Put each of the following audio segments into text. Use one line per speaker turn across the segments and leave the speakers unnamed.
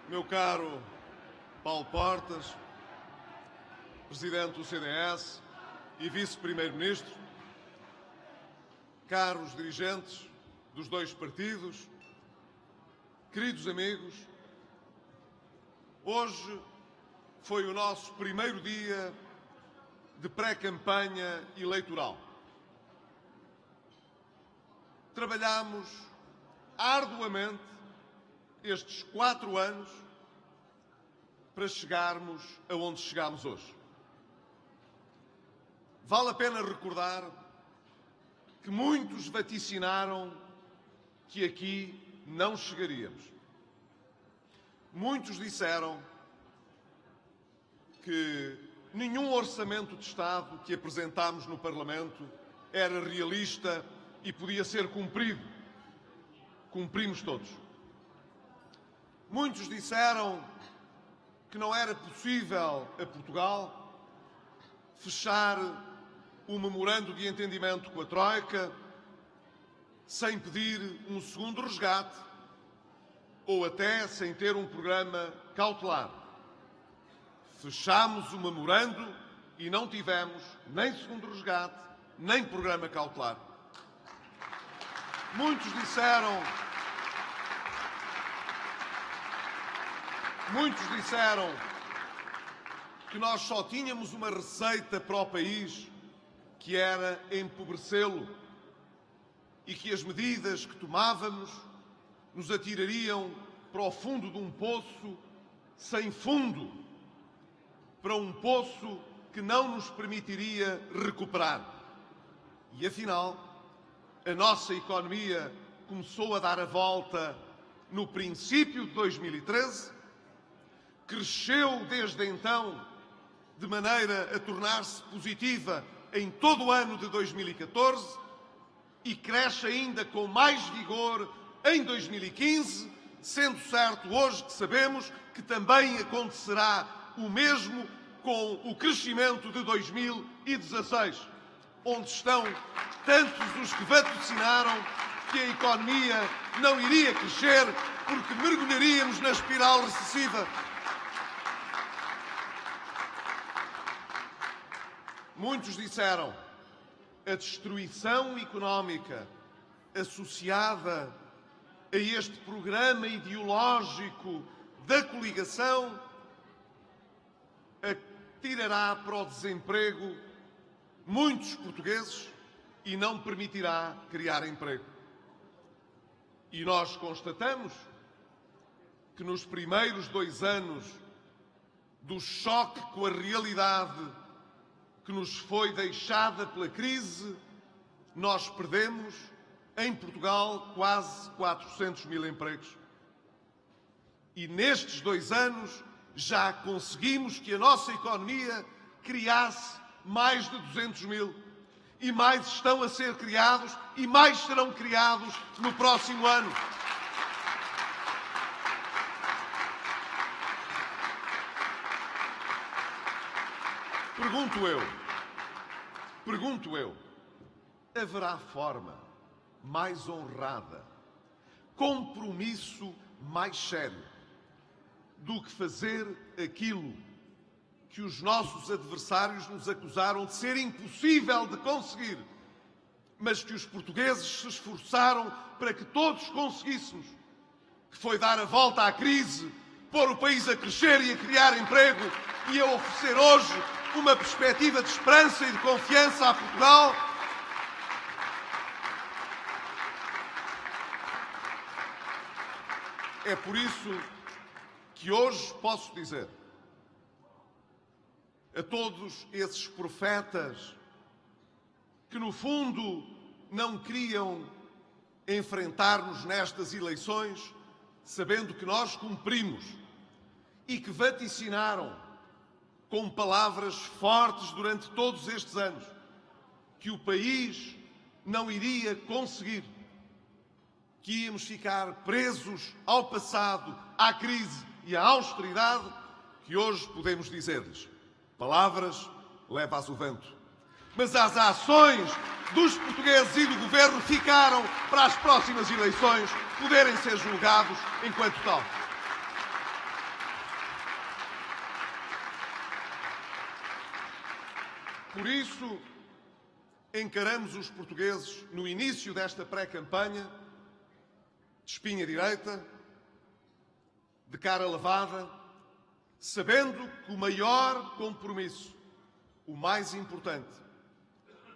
meu caro Paulo Portas, Presidente do CDS e Vice-Primeiro-Ministro, caros dirigentes dos dois partidos, queridos amigos, hoje foi o nosso primeiro dia de pré-campanha eleitoral. Trabalhámos arduamente estes 4 anos para chegarmos aonde chegamos hoje. Vale a pena recordar que muitos vaticinaram que aqui não chegaríamos. Muitos disseram que nenhum orçamento de Estado que apresentámos no Parlamento era realista e podia ser cumprido. Cumprimos todos. Muitos disseram que não era possível a Portugal fechar um memorando de entendimento com a Troika sem pedir um segundo resgate ou até sem ter um programa cautelar. Fechámos o memorando e não tivemos nem segundo resgate, nem programa cautelar. Muitos disseram que nós só tínhamos uma receita para o país, que era empobrecê-lo, e que as medidas que tomávamos nos atirariam para o fundo de um poço sem fundo, para um poço que não nos permitiria recuperar. E afinal, a nossa economia começou a dar a volta no princípio de 2013, cresceu desde então de maneira a tornar-se positiva em todo o ano de 2014 e cresce ainda com mais vigor em 2015, sendo certo hoje que sabemos que também acontecerá o mesmo com o crescimento de 2016, onde estão tantos os que vaticinaram que a economia não iria crescer porque mergulharíamos na espiral recessiva. Muitos disseram a destruição económica associada a este programa ideológico da coligação atirará para o desemprego muitos portugueses e não permitirá criar emprego. E nós constatamos que nos primeiros 2 anos do choque com a realidade que nos foi deixada pela crise, nós perdemos em Portugal quase 400 mil empregos. E nestes 2 anos já conseguimos que a nossa economia criasse mais de 200 mil. E mais estão a ser criados e mais serão criados no próximo ano. Pergunto eu, haverá forma mais honrada, compromisso mais sério do que fazer aquilo que os nossos adversários nos acusaram de ser impossível de conseguir, mas que os portugueses se esforçaram para que todos conseguíssemos, que foi dar a volta à crise, pôr o país a crescer e a criar emprego e a oferecer hoje uma perspectiva de esperança e de confiança a Portugal? É por isso que hoje posso dizer a todos esses profetas que, no fundo, não queriam enfrentar-nos nestas eleições, sabendo que nós cumprimos e que vaticinaram com palavras fortes durante todos estes anos que o país não iria conseguir, que íamos ficar presos ao passado, à crise e à austeridade, que hoje podemos dizer-lhes: palavras leva-as o vento. Mas as ações dos portugueses e do Governo ficaram para as próximas eleições poderem ser julgados enquanto tal. Por isso, encaramos os portugueses no início desta pré-campanha de espinha direita, de cara lavada, sabendo que o maior compromisso, o mais importante,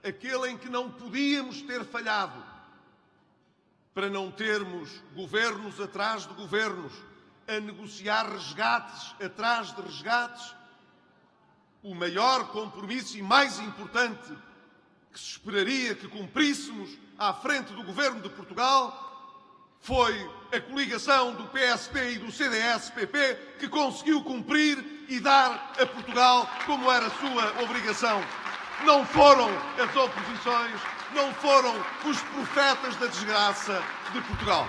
aquele em que não podíamos ter falhado, para não termos governos atrás de governos, a negociar resgates atrás de resgates, o maior compromisso e mais importante que se esperaria que cumpríssemos à frente do Governo de Portugal foi a coligação do PSP e do CDS-PP que conseguiu cumprir e dar a Portugal como era a sua obrigação. Não foram as oposições, não foram os profetas da desgraça de Portugal.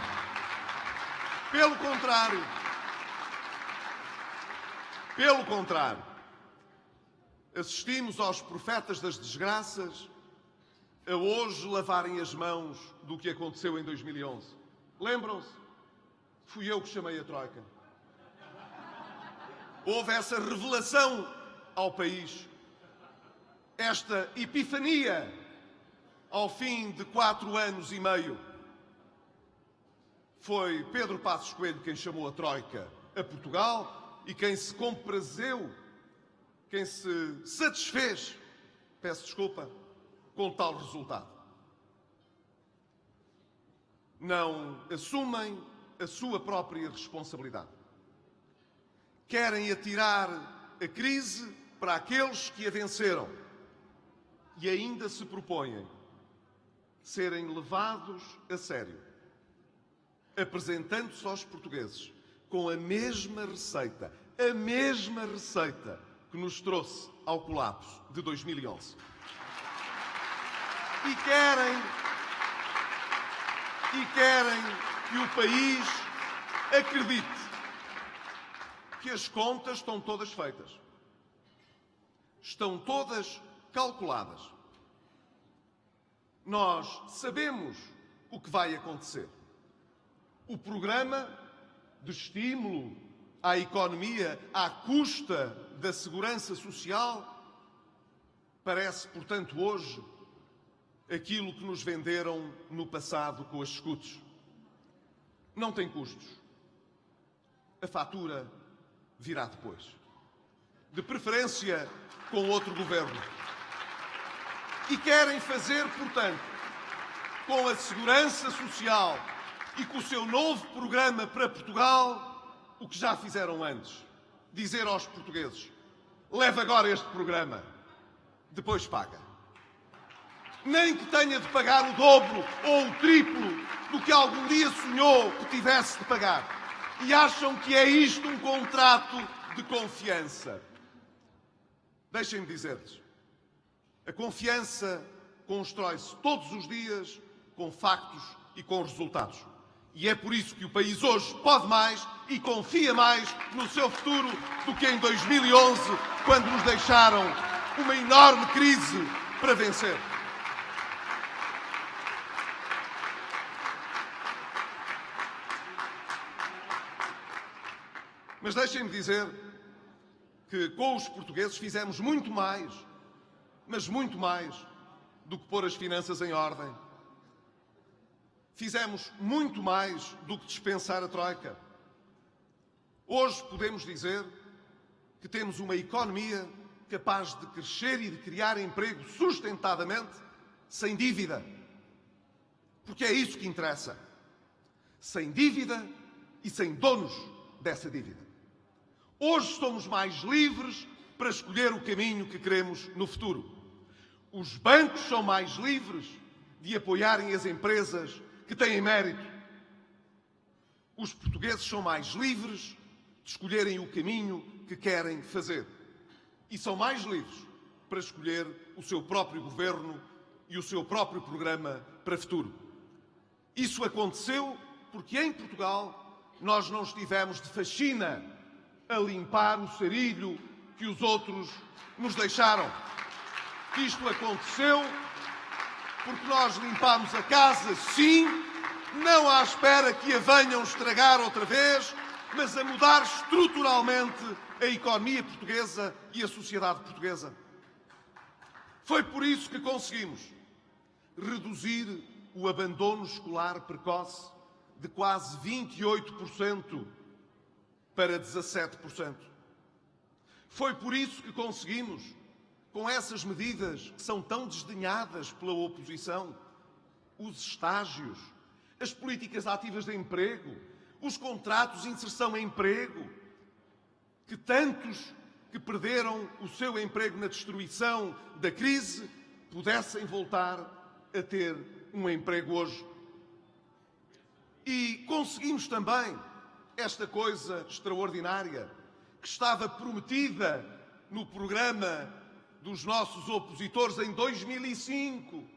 Pelo contrário, assistimos aos profetas das desgraças a hoje lavarem as mãos do que aconteceu em 2011. Lembram-se? Fui eu que chamei a Troika. Houve essa revelação ao país, esta epifania ao fim de 4 anos e meio. Foi Pedro Passos Coelho quem chamou a Troika a Portugal e quem se comprazeu, quem se satisfez, peço desculpa, com tal resultado. Não assumem a sua própria responsabilidade. Querem atirar a crise para aqueles que a venceram e ainda se propõem serem levados a sério, apresentando-se aos portugueses com a mesma receita que nos trouxe ao colapso de 2011. E querem que o país acredite que as contas estão todas feitas, estão todas calculadas. Nós sabemos o que vai acontecer. O programa de estímulo à economia à custa da segurança social parece, portanto, hoje aquilo que nos venderam no passado com as escutas. Não tem custos. A fatura virá depois. De preferência com outro governo. E querem fazer, portanto, com a segurança social e com o seu novo programa para Portugal, o que já fizeram antes. Dizer aos portugueses: leve agora este programa, depois paga. Nem que tenha de pagar o dobro ou o triplo do que algum dia sonhou que tivesse de pagar. E acham que é isto um contrato de confiança. Deixem-me dizer-lhes: a confiança constrói-se todos os dias com factos e com resultados. E é por isso que o país hoje pode mais e confia mais no seu futuro do que em 2011, quando nos deixaram uma enorme crise para vencer. Mas deixem-me dizer que com os portugueses fizemos muito mais, mas muito mais, do que pôr as finanças em ordem. Fizemos muito mais do que dispensar a Troika. Hoje podemos dizer que temos uma economia capaz de crescer e de criar emprego sustentadamente, sem dívida. Porque é isso que interessa. Sem dívida e sem donos dessa dívida. Hoje somos mais livres para escolher o caminho que queremos no futuro. Os bancos são mais livres de apoiarem as empresas que têm mérito. Os portugueses são mais livres de escolherem o caminho que querem fazer. E são mais livres para escolher o seu próprio governo e o seu próprio programa para o futuro. Isso aconteceu porque em Portugal nós não estivemos de faxina a limpar o sarilho que os outros nos deixaram. Isto aconteceu porque nós limpámos a casa, sim, não à espera que a venham estragar outra vez, mas a mudar estruturalmente a economia portuguesa e a sociedade portuguesa. Foi por isso que conseguimos reduzir o abandono escolar precoce de quase 28% para 17%. Foi por isso que conseguimos, com essas medidas que são tão desdenhadas pela oposição, os estágios, as políticas ativas de emprego, os contratos de inserção em emprego, que tantos que perderam o seu emprego na destruição da crise pudessem voltar a ter um emprego hoje. E conseguimos também esta coisa extraordinária que estava prometida no programa dos nossos opositores em 2005,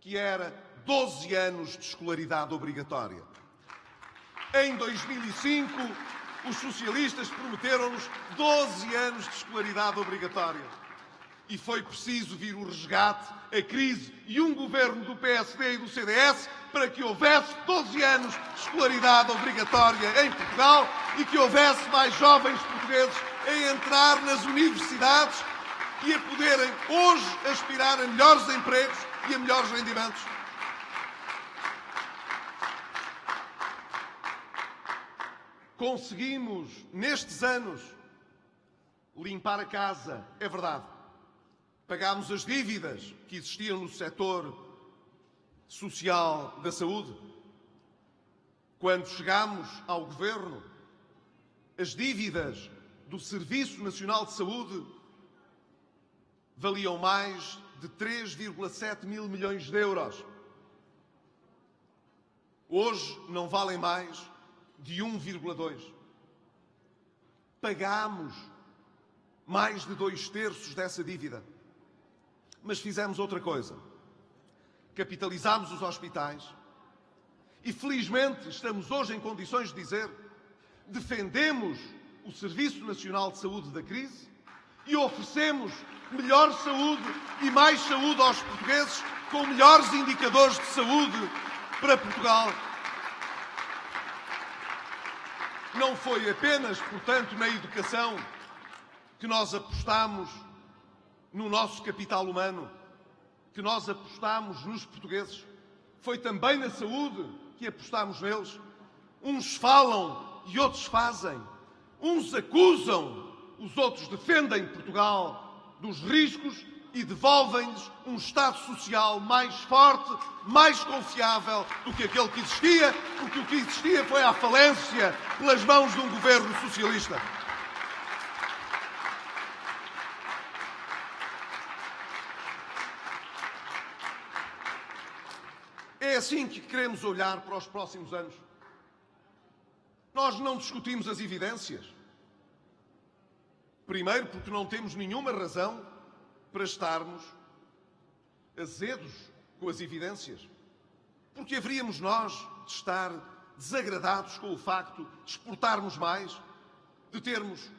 que era 12 anos de escolaridade obrigatória. Em 2005, os socialistas prometeram-nos 12 anos de escolaridade obrigatória. E foi preciso vir o resgate, a crise e um governo do PSD e do CDS para que houvesse 12 anos de escolaridade obrigatória em Portugal e que houvesse mais jovens portugueses a entrar nas universidades e a poderem hoje aspirar a melhores empregos e a melhores rendimentos. Conseguimos, nestes anos, limpar a casa, é verdade. Pagámos as dívidas que existiam no setor social da saúde. Quando chegámos ao governo, as dívidas do Serviço Nacional de Saúde valiam mais de 3,7 mil milhões de euros. Hoje não valem mais de 1,2. Pagámos mais de 2/3 dessa dívida. Mas fizemos outra coisa. Capitalizámos os hospitais e, felizmente, estamos hoje em condições de dizer: defendemos o Serviço Nacional de Saúde da crise e oferecemos melhor saúde e mais saúde aos portugueses, com melhores indicadores de saúde para Portugal. Não foi apenas, portanto, na educação que nós apostamos no nosso capital humano, que nós apostamos nos portugueses. Foi também na saúde que apostamos neles. Uns falam e outros fazem. Uns acusam, os outros defendem Portugal dos riscos e devolvem-lhes um Estado Social mais forte, mais confiável do que aquele que existia, porque o que existia foi a falência pelas mãos de um governo socialista. É assim que queremos olhar para os próximos anos. Nós não discutimos as evidências. Primeiro, porque não temos nenhuma razão para estarmos azedos com as evidências. Porque haveríamos nós de estar desagradados com o facto de exportarmos mais, de termos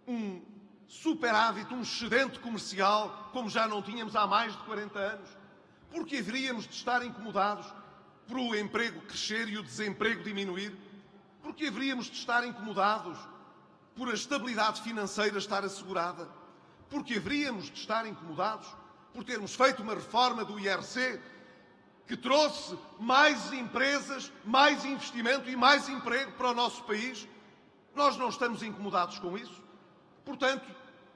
um superávit, um excedente comercial, como já não tínhamos há mais de 40 anos. Porque haveríamos de estar incomodados por o emprego crescer e o desemprego diminuir? Porque haveríamos de estar incomodados por a estabilidade financeira estar assegurada? Porque haveríamos de estar incomodados por termos feito uma reforma do IRC que trouxe mais empresas, mais investimento e mais emprego para o nosso país? Nós não estamos incomodados com isso. Portanto,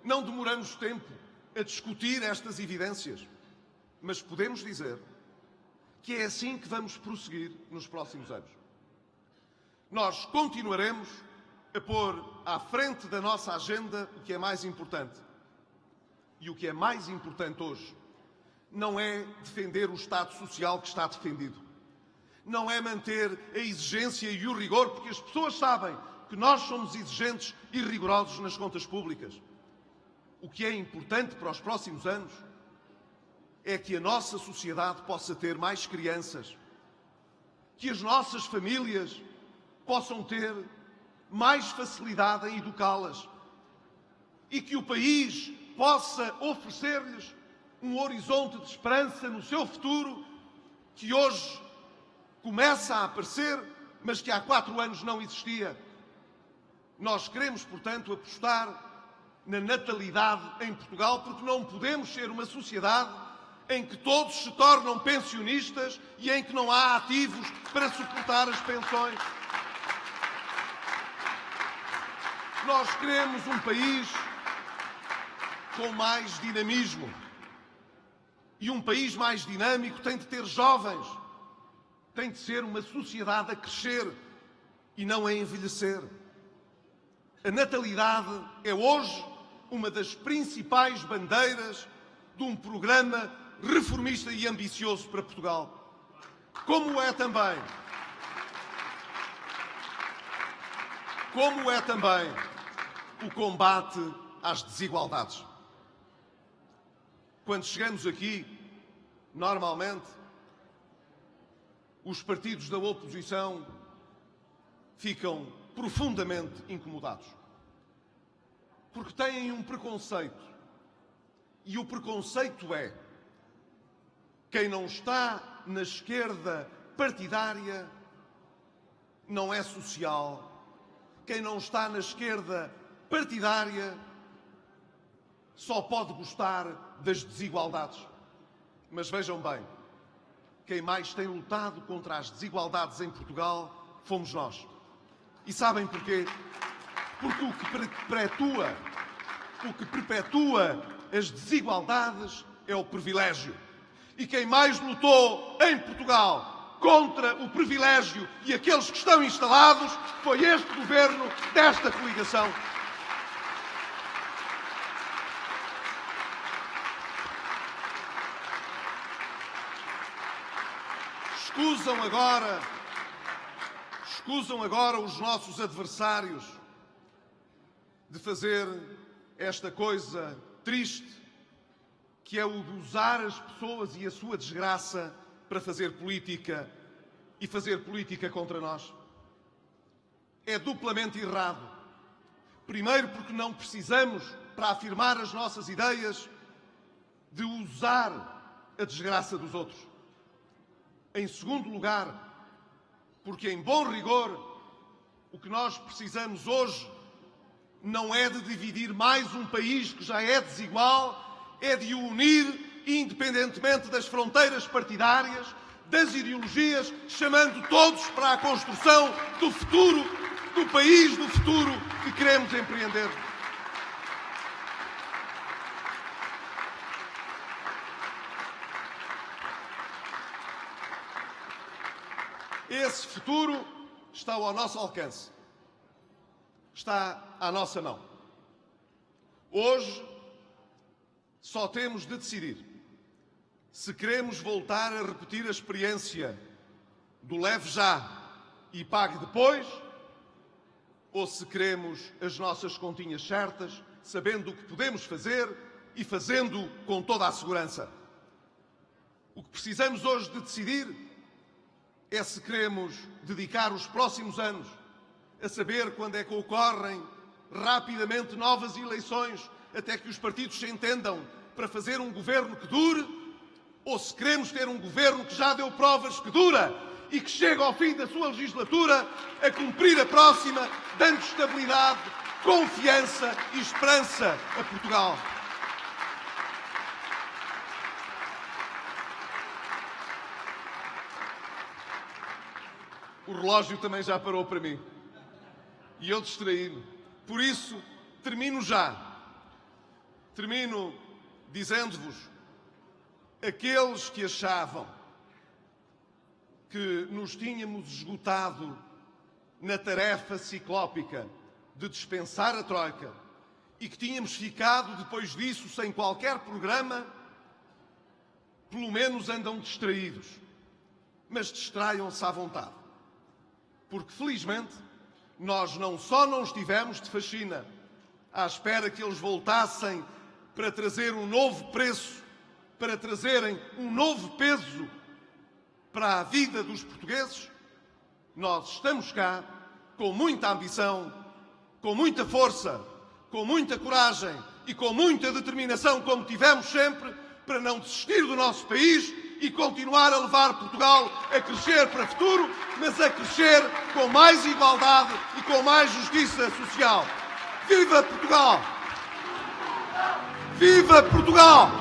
não demoramos tempo a discutir estas evidências. Mas podemos dizer que é assim que vamos prosseguir nos próximos anos. Nós continuaremos a pôr à frente da nossa agenda o que é mais importante. E o que é mais importante hoje não é defender o Estado Social que está defendido. Não é manter a exigência e o rigor, porque as pessoas sabem que nós somos exigentes e rigorosos nas contas públicas. O que é importante para os próximos anos é que a nossa sociedade possa ter mais crianças, que as nossas famílias possam ter mais facilidade em educá-las e que o país possa oferecer-lhes um horizonte de esperança no seu futuro que hoje começa a aparecer, mas que há 4 anos não existia. Nós queremos, portanto, apostar na natalidade em Portugal, porque não podemos ser uma sociedade em que todos se tornam pensionistas e em que não há ativos para suportar as pensões. Nós queremos um país com mais dinamismo. E um país mais dinâmico tem de ter jovens. Tem de ser uma sociedade a crescer e não a envelhecer. A natalidade é hoje uma das principais bandeiras de um programa reformista e ambicioso para Portugal. Como é também o combate às desigualdades. Quando chegamos aqui, normalmente, os partidos da oposição ficam profundamente incomodados. Porque têm um preconceito. E o preconceito é: quem não está na esquerda partidária não é social. Quem não está na esquerda partidária só pode gostar das desigualdades. Mas vejam bem, quem mais tem lutado contra as desigualdades em Portugal fomos nós. E sabem porquê? Porque o que perpetua as desigualdades é o privilégio. E quem mais lutou em Portugal contra o privilégio e aqueles que estão instalados foi este governo desta coligação. Escusam agora os nossos adversários de fazer esta coisa triste, que é o de usar as pessoas e a sua desgraça para fazer política e fazer política contra nós. É duplamente errado. Primeiro, porque não precisamos, para afirmar as nossas ideias, de usar a desgraça dos outros. Em segundo lugar, porque, em bom rigor, o que nós precisamos hoje não é de dividir mais um país que já é desigual, é de o unir, independentemente das fronteiras partidárias, das ideologias, chamando todos para a construção do futuro, do país do futuro que queremos empreender. Esse futuro está ao nosso alcance. Está à nossa mão. Hoje só temos de decidir se queremos voltar a repetir a experiência do leve já e pague depois, ou se queremos as nossas continhas certas, sabendo o que podemos fazer e fazendo com toda a segurança. O que precisamos hoje de decidir é se queremos dedicar os próximos anos a saber quando é que ocorrem rapidamente novas eleições, até que os partidos se entendam para fazer um governo que dure, ou se queremos ter um governo que já deu provas que dura e que chega ao fim da sua legislatura a cumprir a próxima, dando estabilidade, confiança e esperança a Portugal. O relógio também já parou para mim. E eu distraí-me. Por isso, termino já. Termino dizendo-vos: aqueles que achavam que nos tínhamos esgotado na tarefa ciclópica de dispensar a Troika e que tínhamos ficado depois disso sem qualquer programa, pelo menos andam distraídos. Mas distraiam-se à vontade. Porque, felizmente, nós não só não estivemos de faxina à espera que eles voltassem para trazer um novo preço, para trazerem um novo peso para a vida dos portugueses, nós estamos cá com muita ambição, com muita força, com muita coragem e com muita determinação, como tivemos sempre, para não desistir do nosso país e continuar a levar Portugal a crescer para o futuro, mas a crescer com mais igualdade e com mais justiça social. Viva Portugal! Viva Portugal!